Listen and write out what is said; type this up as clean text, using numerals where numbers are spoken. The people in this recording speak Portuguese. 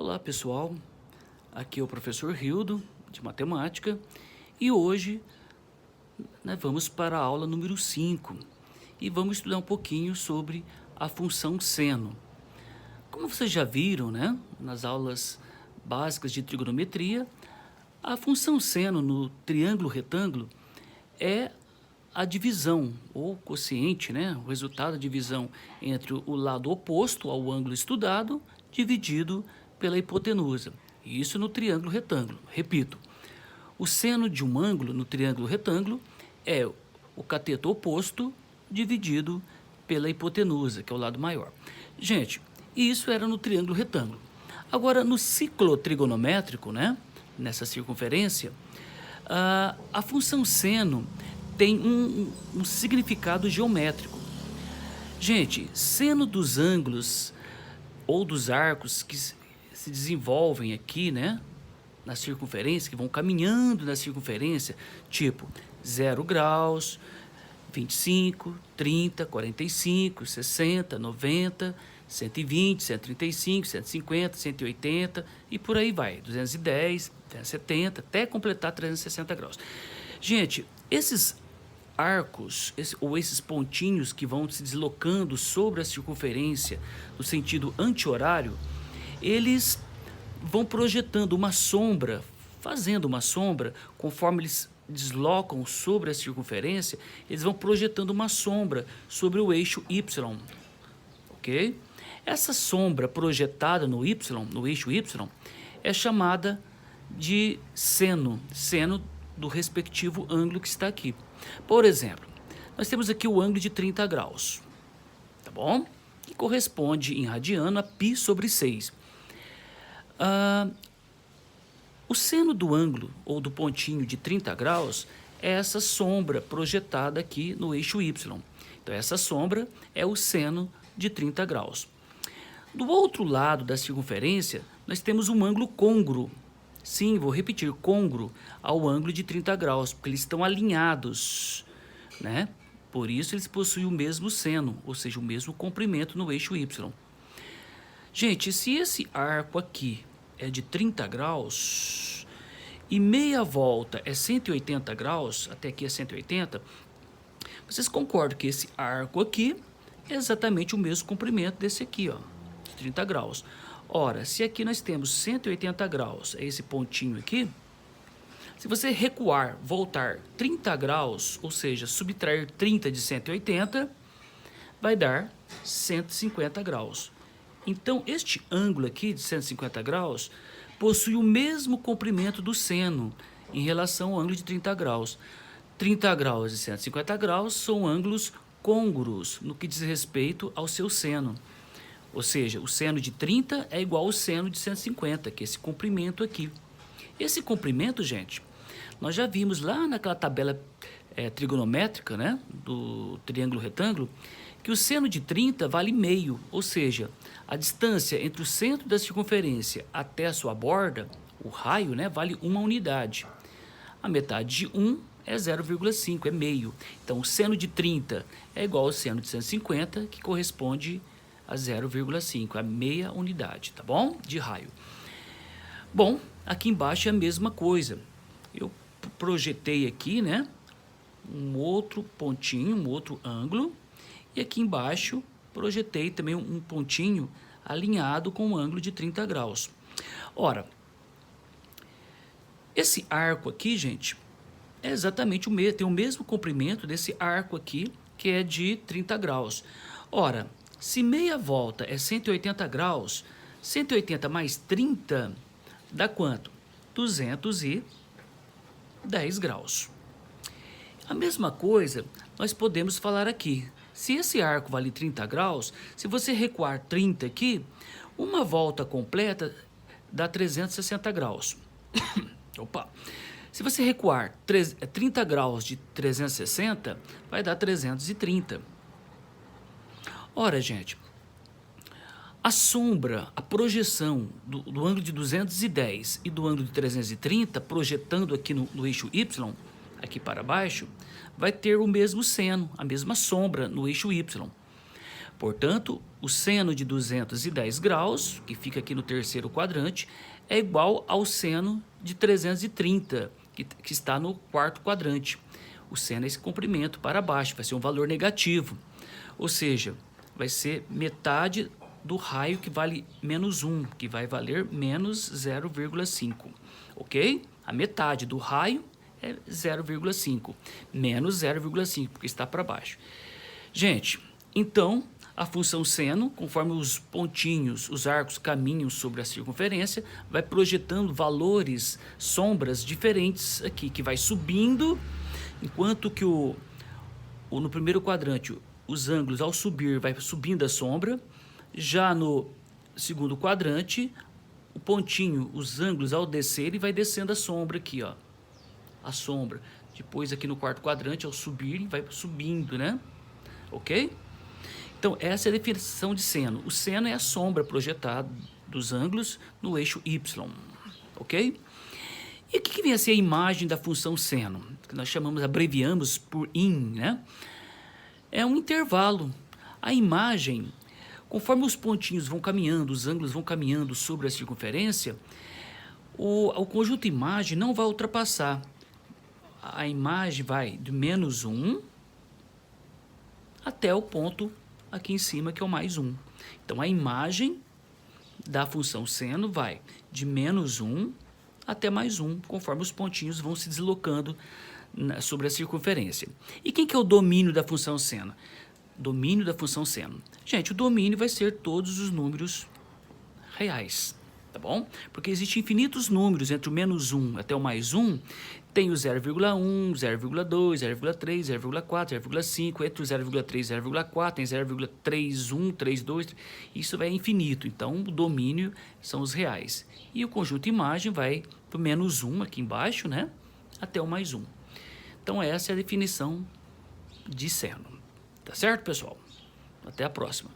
Olá pessoal, aqui é o professor Rildo de matemática e hoje vamos para a aula número 5 e vamos estudar um pouquinho sobre a função seno. Como vocês já viram, nas aulas básicas de trigonometria, a função seno no triângulo retângulo é a divisão ou quociente, o resultado da divisão entre o lado oposto ao ângulo estudado dividido pela hipotenusa. Isso no triângulo retângulo. Repito, o seno de um ângulo no triângulo retângulo é o cateto oposto dividido pela hipotenusa, que é o lado maior. Gente, isso era no triângulo retângulo. Agora, no ciclo trigonométrico, nessa circunferência, a função seno tem um significado geométrico. Gente, seno dos ângulos ou dos arcos que se desenvolvem aqui, na circunferência, que vão caminhando na circunferência, tipo 0 graus, 25, 30, 45, 60, 90, 120, 135, 150, 180 e por aí vai, 210, 270, até completar 360 graus. Gente, esses arcos, esses pontinhos que vão se deslocando sobre a circunferência no sentido anti-horário, eles vão projetando uma sombra, fazendo uma sombra, conforme eles deslocam sobre a circunferência, eles vão projetando uma sombra sobre o eixo Y, ok? Essa sombra projetada no Y, no eixo Y, é chamada de seno do respectivo ângulo que está aqui. Por exemplo, nós temos aqui o ângulo de 30 graus, tá bom? Que corresponde em radiano a π sobre 6. O seno do ângulo, ou do pontinho de 30 graus, é essa sombra projetada aqui no eixo Y. Então, essa sombra é o seno de 30 graus. Do outro lado da circunferência, nós temos um ângulo côngruo. Sim, vou repetir, côngruo ao ângulo de 30 graus, porque eles estão alinhados, Por isso, eles possuem o mesmo seno, ou seja, o mesmo comprimento no eixo Y. Gente, se esse arco aqui é de 30 graus e meia volta é 180 graus, até aqui é 180, vocês concordam que esse arco aqui é exatamente o mesmo comprimento desse aqui, ó, de 30 graus. Ora, se aqui nós temos 180 graus, é esse pontinho aqui, se você recuar, voltar 30 graus, ou seja, subtrair 30 de 180, vai dar 150 graus. Então, este ângulo aqui de 150 graus possui o mesmo comprimento do seno em relação ao ângulo de 30 graus. 30 graus e 150 graus são ângulos côngruos no que diz respeito ao seu seno. Ou seja, o seno de 30 é igual ao seno de 150, que é esse comprimento aqui. Esse comprimento, gente, nós já vimos lá naquela tabela trigonométrica, do triângulo retângulo, que o seno de 30 vale meio, ou seja, a distância entre o centro da circunferência até a sua borda, o raio, vale 1 unidade. A metade de 1 é 0,5, é meio. Então, o seno de 30 é igual ao seno de 150, que corresponde a 0,5, a meia unidade, tá bom? De raio. Bom, aqui embaixo é a mesma coisa. Eu projetei aqui, um outro pontinho, um outro ângulo, e aqui embaixo projetei também um pontinho alinhado com um ângulo de 30 graus. Ora, esse arco aqui, gente, é exatamente o mesmo, tem o mesmo comprimento desse arco aqui, que é de 30 graus. Ora, se meia volta é 180 graus, 180 mais 30 dá quanto? 210 graus. A mesma coisa nós podemos falar aqui. Se esse arco vale 30 graus, se você recuar 30 aqui, uma volta completa dá 360 graus. Opa! Se você recuar 30 graus de 360, vai dar 330. Ora, gente, a sombra, a projeção do ângulo de 210 e do ângulo de 330, projetando aqui no eixo Y, aqui para baixo, vai ter o mesmo seno, a mesma sombra no eixo Y. Portanto, o seno de 210 graus, que fica aqui no terceiro quadrante, é igual ao seno de 330, que está no quarto quadrante. O seno é esse comprimento para baixo, vai ser um valor negativo. Ou seja, vai ser metade do raio que vale menos 1, que vai valer menos 0,5, ok? A metade do raio é 0,5, menos 0,5, porque está para baixo. Gente, então, a função seno, conforme os pontinhos, os arcos caminham sobre a circunferência, vai projetando valores, sombras diferentes aqui, que vai subindo, enquanto que no primeiro quadrante, os ângulos ao subir, vai subindo a sombra. Já no segundo quadrante, o pontinho, os ângulos ao descer, vai descendo a sombra aqui, ó. A sombra. Depois aqui no quarto quadrante, ao subir, vai subindo, né? Ok? Então, essa é a definição de seno. O seno é a sombra projetada dos ângulos no eixo Y, ok? E o que vem a ser a imagem da função seno? Que nós abreviamos por in, né? É um intervalo. A imagem, conforme os pontinhos vão caminhando, os ângulos vão caminhando sobre a circunferência, o conjunto imagem não vai ultrapassar. A imagem vai de menos 1 até o ponto aqui em cima, que é o mais 1. Então, a imagem da função seno vai de menos 1 até mais 1, conforme os pontinhos vão se deslocando sobre a circunferência. E quem que é o domínio da função seno? Domínio da função seno. Gente, o domínio vai ser todos os números reais, tá bom? Porque existem infinitos números entre o menos 1 até o mais 1, tem o 0,1, 0,2, 0,3, 0,4, 0,5, entre o 0,3 e 0,4, tem 0,31, 32, isso vai infinito. Então, o domínio são os reais. E o conjunto imagem vai do menos 1 aqui embaixo, né, até o mais 1. Então, essa é a definição de seno. Tá certo, pessoal? Até a próxima.